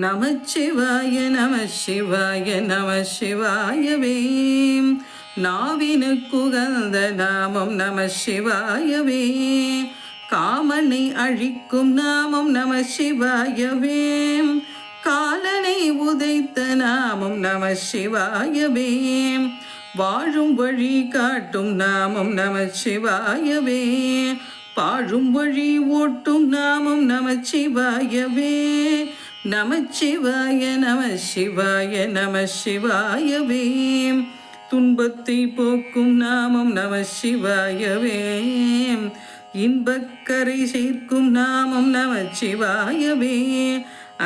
நமச்சிவாய நம சிவாய நம சிவாயவே. நாவினுக்குகந்த நாமம் நம சிவாயவே. காமனை அழிக்கும் நாமம் நம சிவாயவே. காலனை உதைத்த நாமம் நம சிவாயவே. வாழும் வழி காட்டும் நாமம் நம சிவாயவே. பாழும் வழி ஓட்டும் நாமம் நம சிவாயவே. நமச்சிவாய நம சிவாய நம சிவாயவே. துன்பத்தை போக்கும் நாமம் நம சிவாயவே. இன்பக்கரை சேர்க்கும் நாமம் நம சிவாயவே.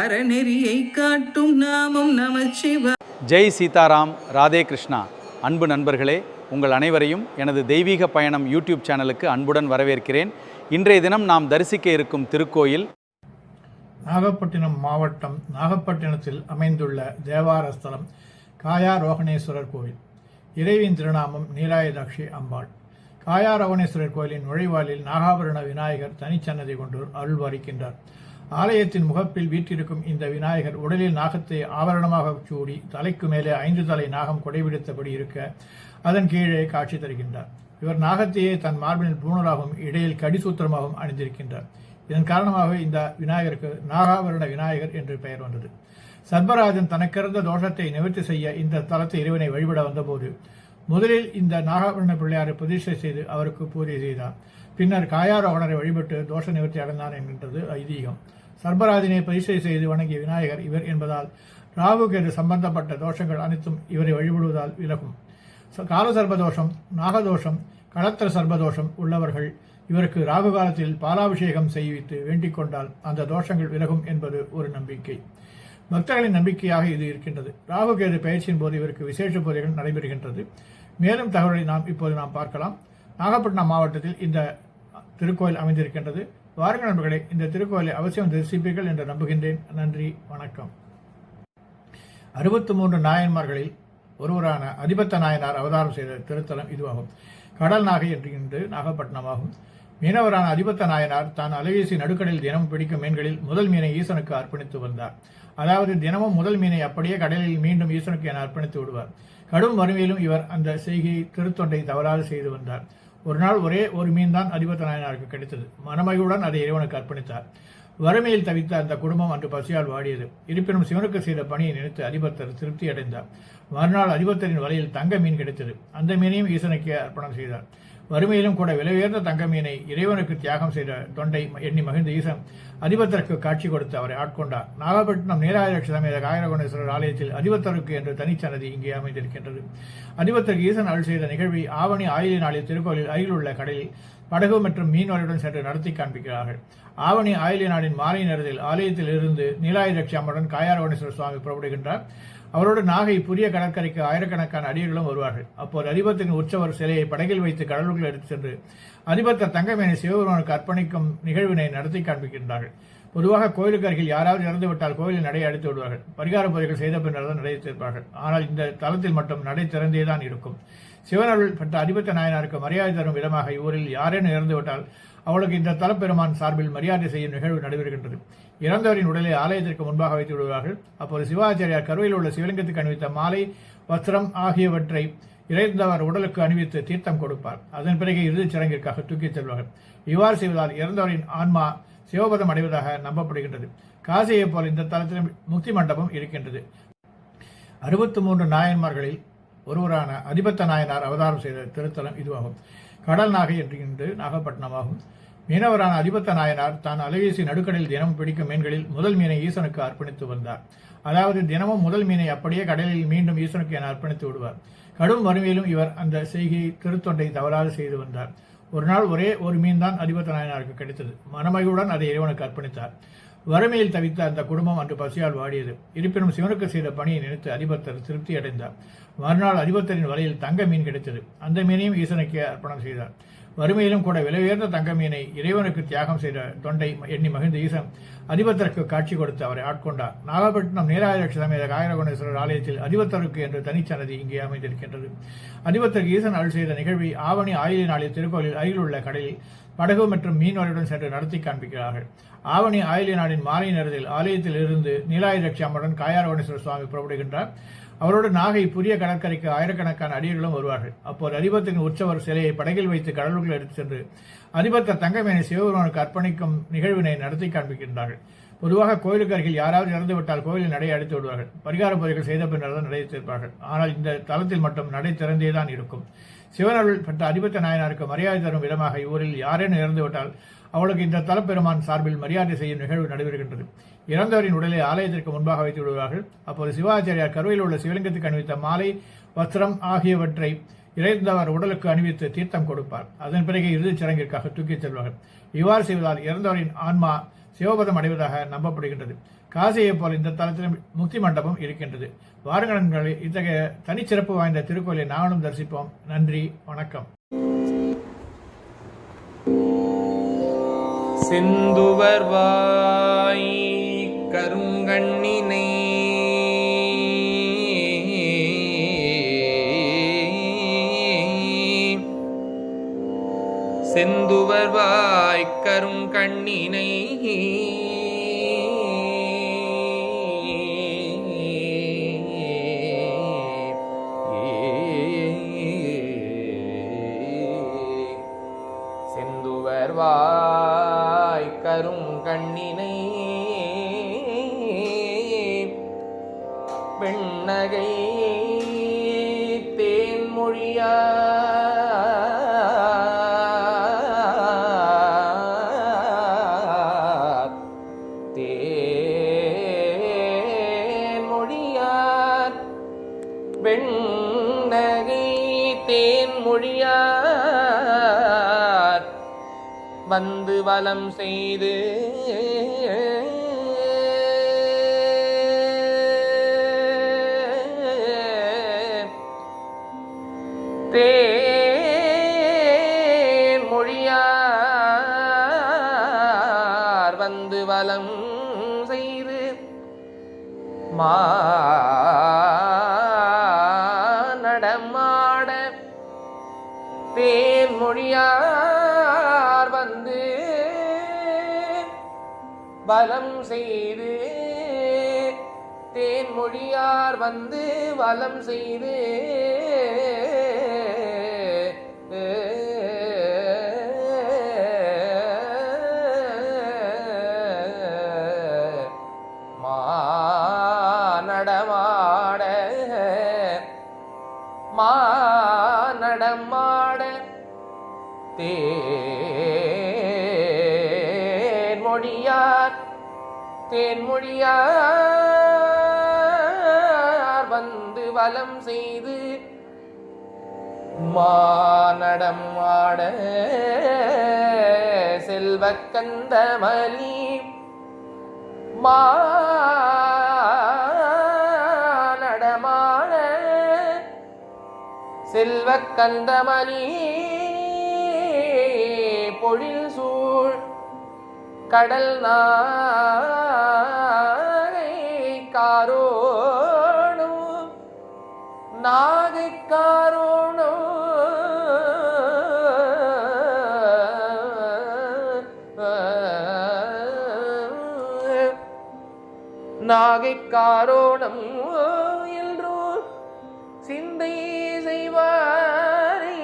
அறநெறியை காட்டும் நாமம் நம சிவா. ஜெய் சீதாராம், ராதே கிருஷ்ணா. அன்பு நண்பர்களே, உங்கள் அனைவரையும் எனது தெய்வீக பயணம் யூடியூப் சேனலுக்கு அன்புடன் வரவேற்கிறேன். இன்றைய தினம் நாம் தரிசிக்க இருக்கும் திருக்கோயில் நாகப்பட்டினம் மாவட்டம் நாகப்பட்டினத்தில் அமைந்துள்ள தேவார ஸ்தலம் காயாரோகணேஸ்வரர் கோவில். இறைவின் திருநாமம் நீலாயுதாட்சி அம்பாள். காயாரோகணேஸ்வரர் கோயிலின் நுழைவாயிலில் நாகாபரண விநாயகர் தனிச்சன்னதி கொண்டு அருள்வாரிக்கின்றார். ஆலயத்தின் முகப்பில் வீற்றிருக்கும் இந்த விநாயகர் உடலில் நாகத்தை ஆபரணமாக சூடி தலைக்கு மேலே 5 தலை நாகம் கொடைபிடித்தபடி இருக்க அதன் கீழே காட்சி தருகின்றார். இவர் நாகத்தையே தன் மார்பினில் பூணராகவும் இடையில் கடிசூத்திரமாகவும் அணிந்திருக்கின்றார். இதன் காரணமாக இந்த விநாயகருக்கு நாகாபரண விநாயகர் என்று பெயர் வந்தது. சர்பராஜன் தனக்கிருந்த தோஷத்தை நிவர்த்தி செய்ய இந்த தலத்தை இறைவனை வழிபட வந்தபோது முதலில் இந்த நாகாபரண பிள்ளையாரை பிரதிஷ்டை செய்து அவருக்கு பூஜை செய்தார். பின்னர் காயாரோகணரை வழிபட்டு தோஷ நிவர்த்தி அடைந்தான் என்கின்றது ஐதீகம். சர்பராஜனை பிரதிஷ்டை செய்து வணங்கிய விநாயகர் இவர் என்பதால் ராகுகேது சம்பந்தப்பட்ட தோஷங்கள் அனைத்தும் இவரை வழிபடுவதால் விலகும். கால சர்பதோஷம், நாகதோஷம், களத்திர சர்பதோஷம் உள்ளவர்கள் இவருக்கு ராகு காலத்தில் பாலாபிஷேகம் செய்வித்து வேண்டிக் கொண்டால் அந்த தோஷங்கள் விலகும் என்பது ஒரு நம்பிக்கை. பக்தர்களின் நம்பிக்கையாக இது இருக்கின்றது. ராகுகேது பயிற்சியின் போது இவருக்கு விசேஷ பூஜைகள் நடைபெறுகின்றது. மேலும் தகவலை இப்போது பார்க்கலாம். நாகப்பட்டினம் மாவட்டத்தில் இந்த திருக்கோயில் அமைந்திருக்கின்றது. வாருங்கள் நண்பர்களே, இந்த திருக்கோயிலை அவசியம் தரிசிப்பீர்கள் என்று நம்புகின்றேன். நன்றி, வணக்கம். 63 நாயன்மார்களில் ஒருவரான அதிபத்த நாயனார் அவதாரம் செய்த திருத்தலம் இதுவாகும். கடல் நாகை என்று நாகப்பட்டினமாகும். மீனவரான அதிபத்த நாயனார் தான் அலைவீசி நடுக்கடலில் தினமும் பிடிக்கும் மீன்களில் முதல் மீனை ஈசனுக்கு அர்ப்பணித்து வந்தார். அதாவது தினமும் முதல் மீனை அப்படியே கடலில் மீண்டும் ஈசனுக்கு என அர்ப்பணித்து விடுவார். கடும் வறுமையிலும் இவர் அந்த செய்கை திருத்தொண்டை தவறாது செய்து வந்தார். ஒரு நாள் ஒரே ஒரு மீன் தான் அதிபத்த நாயனாருக்கு கிடைத்தது. மனமகிழ்வுடன் அதை இறைவனுக்கு அர்ப்பணித்தார். வறுமையில் தவித்த அந்த குடும்பம் அன்று பசியால் வாடியது. இருப்பினும் சிவனுக்கு செய்த பணியை நினைத்து அதிபத்தர் திருப்தி அடைந்தார். மறுநாள் அதிபத்தரின் வலையில் தங்க மீன் கிடைத்தது. அந்த மீனையும் ஈசனுக்கு அர்ப்பணம் செய்தார். வறுமையிலும் கூட விலை உயர்ந்த தங்க மீனை இறைவனுக்கு தியாகம் செய்த தொண்டை எண்ணி மகிழ்ந்த ஈசன் அதிபத்தருக்கு காட்சி கொடுத்து அவரை ஆட்கொண்டார். நாகப்பட்டினம் நீலாயுதாட்சி சமேத காயாரோகணேஸ்வரர் ஆலயத்தில் அதிபத்தருக்கு என்று தனிச்சன்னதி இங்கே அமைந்திருக்கின்றது. அதிபத்தருக்கு ஈசன் அருள் செய்த நிகழ்வை ஆவணி ஆயிலை நாளில் திருக்கோயிலில் அருகிலுள்ள கடலில் படகு மற்றும் மீன்வரையுடன் சென்று நடத்தி காண்பிக்கிறார்கள். ஆவணி ஆயிலை நாளின் மாலை நேரத்தில் ஆலயத்தில் இருந்து நீலாயுதாட்சி அம்மனுடன் காயாரோகணேஸ்வரர் சுவாமி புறப்படுகின்றார். அவரோடு நாகை புதிய கடற்கரைக்கு ஆயிரக்கணக்கான அடியர்களும் வருவார்கள். அப்போது அதிபத்தின் உற்சவர் சிலையை படகில் வைத்து கடலுக்குள் எடுத்து சென்று அதிபத்தர் தங்கமேனை சிவபெருமானுக்கு அர்ப்பணிக்கும் நிகழ்வினை நடத்தி காண்பிக்கின்றார்கள். பொதுவாக கோயிலுக்கு அருகில் யாராவது இறந்துவிட்டால் கோயிலில் நடை அடித்து விடுவார்கள். பரிகார பூஜைகள் செய்த பின்னர் தான் நடை திறப்பார்கள். ஆனால் இந்த தளத்தில் மட்டும் நடை திறந்தேதான் இருக்கும். சிவனருள் பெற்ற அதிபத்த நாயனாருக்கு மரியாதை தரும் விதமாக இவரில் யாரேனும் இறந்துவிட்டால் அவளுக்கு இந்த தலப்பெருமான் சார்பில் மரியாதை செய்யும் நிகழ்வு நடைபெறுகின்றது. இறந்தவரின் உடலை ஆலயத்திற்கு முன்பாக வைத்து விடுவார்கள். அப்போது சிவாச்சாரியார் கருவையில் உள்ள சிவலிங்கத்துக்கு அணிவித்த மாலை, வஸ்திரம் ஆகியவற்றை இறந்தவர் உடலுக்கு அணிவித்து தீர்த்தம் கொடுப்பார். அதன் பிறகு இறுதிச் சடங்கிற்காக தூக்கிச் செல்வார்கள். இவ்வாறு செய்வதால் இறந்தவரின் ஆன்மா சிவபதம் அடைவதாக நம்பப்படுகின்றது. காசியை போல் இந்த தலத்தில் முக்தி மண்டபம் இருக்கின்றது. 63 நாயன்மார்களில் ஒருவரான அதிபத்த நாயனார் அவதாரம் செய்த திருத்தலம் இதுவாகும். கடல் நாகை என்று நாகப்பட்டினமாகும். மீனவரான அதிபத்த நாயனார் தான் அலைவீசி நடுக்கடலில் தினமும் பிடிக்கும் மீன்களில் முதல் மீனை ஈசனுக்கு அர்ப்பணித்து வந்தார். அதாவது தினமும் முதல் மீனை அப்படியே கடலில் மீண்டும் ஈசனுக்கு என அர்ப்பணித்து விடுவார். கடும் வறுமையிலும் இவர் அந்த செய்கை திருத்தொண்டை தவறாது செய்து வந்தார். ஒரு நாள் ஒரே ஒரு மீன் தான் அதிபத்த நாயனாருக்கு கிடைத்தது. மனமகிழ்வுடன் அதை இறைவனுக்கு அர்ப்பணித்தார். வறுமையில் தவித்த அந்த குடும்பம் அன்று பசியால் வாடியது. இருப்பினும் சிவனுக்கு செய்த பணியை நினைத்து அதிபத்தர் திருப்தி அடைந்தார். மறுநாள் அதிபத்தரின் வலையில் தங்க மீன் கிடைத்தது. அந்த மீனையும் ஈசனுக்கு அர்ப்பணம் செய்தார். வறுமையிலும் கூட விலையுயர்ந்த தங்க மீனை இறைவனுக்கு தியாகம் செய்த தொண்டை எண்ணி மகிழ்ந்த ஈசன் அதிபத்தருக்கு காட்சி கொடுத்து அவரை ஆட்கொண்டார். நாகப்பட்டினம் நீலாயுதட்சி சமேத காயரகுணேஸ்வரர் ஆலயத்தில் அதிபத்தருக்கு என்று தனிச்சன்னதி இங்கே அமைந்திருக்கின்றது. அதிபத்தருக்கு ஈசன் அருள் செய்த நிகழ்வை ஆவணி ஆயிலை நாளில் திருக்கோயிலில் அருகில் உள்ள கடலில் படகு மற்றும் மீன்வரையுடன் சென்று நடத்தி காண்பிக்கிறார்கள். ஆவணி ஆயிலை நாளின் மாலை நேரத்தில் ஆலயத்தில் இருந்து நீலாயுதட்சி அம்மனுடன் காயாரகுணேஸ்வரர் சுவாமி புறப்படுகின்றார். அவரோடு நாகை புதிய கடற்கரைக்கு ஆயிரக்கணக்கான அடியர்களும் வருவார்கள். அப்போது அதிபத்தின் உற்சவர் சிலையை படகில் வைத்து கடலுக்குள் எடுத்துச் சென்று அதிபத்தர் தங்கமேனை சிவபெருமானுக்கு அர்ப்பணிக்கும் நிகழ்வினை நடத்தி காண்பிக்கின்றார்கள். பொதுவாக கோயிலுக்கு அருகில் யாராவது இறந்துவிட்டால் கோயிலில் நடை அடித்து விடுவார்கள். பரிகார பூஜைகள் செய்த பின்னர் தான் நடை தீர்ப்பார்கள். ஆனால் இந்த தளத்தில் மட்டும் நடை திறந்தேதான் இருக்கும். சிவனருள் பெற்ற அதிபத்த நாயனாருக்கு மரியாதை தரும் விதமாக இவ்வூரில் யாரேனும் இறந்துவிட்டால் அவளுக்கு இந்த தலப்பெருமான் சார்பில் மரியாதை செய்யும் நிகழ்வு நடைபெறுகின்றது. இறந்தவரின் உடலை ஆலயத்திற்கு முன்பாக வைத்து விடுவார்கள். அப்போது சிவாச்சாரியார் கருவில் உள்ள சிவலிங்கத்துக்கு அணிவித்த மாலை, வஸ்திரம் ஆகியவற்றை இறந்தவர் உடலுக்கு அணிவித்து தீர்த்தம் கொடுப்பார். அதன் பிறகு இறுதிச் சடங்கிற்காக தூக்கிச் செல்வார்கள். இவ்வாறு செய்வதால் இறந்தவரின் ஆன்மா சிவபதம் அடைவதாக நம்பப்படுகின்றது. காசியைப் போல் இந்த தலத்திலும் முக்தி மண்டபம் இருக்கின்றது. வாருங்கள், இத்தகைய தனிச்சிறப்பு வாய்ந்த திருக்கோயிலை நானும் தரிசிப்போம். நன்றி, வணக்கம். செந்துவர்வாய் கருங்கண்ணினை செந்துவர்வாய் கருங்கண்ணினை செந்துவர்வாய் கருங்கண்ணினை பெண்ணகை தேன்மொழியா தேன்மொழியார் பெண்ணகை தேன்மொழியார் வந்து வலம் செய்து தேன்மொழியார் வந்து வலம் செய்து நடமாட தேன்மொழியார் வந்து வலம் செய்து தேன்மொழியார் வந்து வலம் செய்து நடமாட நடமாட தேன்மொழியார் வந்து வலம் செய்து மானடமாட செல்வக்கந்தமலி மானடமாட செல்வக்கந்தமலி பொழில் சூழ் கடல் நாகைக்காரோணும் நாகைக்காரோணும் நாகைக்காரோணம் என்றோ சிந்தை செய்வாரை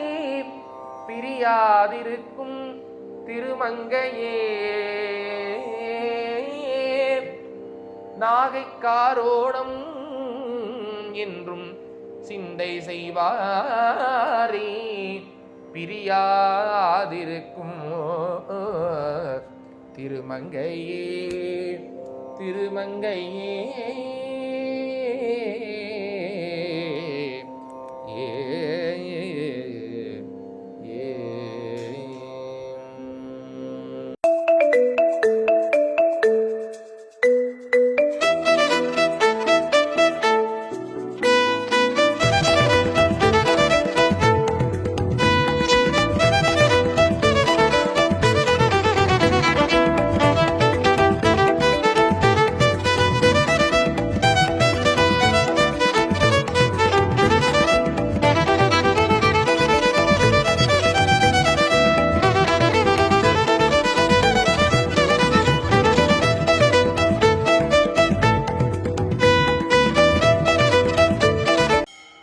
பிரியாதிருக்கும் திருமங்கையே நாகைக்காரோணம் என்றும் சிந்தை செய்வாரே பிரியாதிருக்கும் திருமங்கையே திருமங்கையே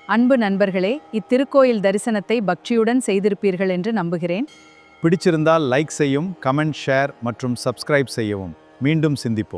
அன்பு நண்பர்களே, இத்திருக்கோயில் தரிசனத்தை பக்தியுடன் செய்திருப்பீர்கள் என்று நம்புகிறேன். பிடிச்சிருந்தால் லைக் செய்யும், கமெண்ட், ஷேர் மற்றும் சப்ஸ்கிரைப் செய்யவும். மீண்டும் சிந்திப்போம்.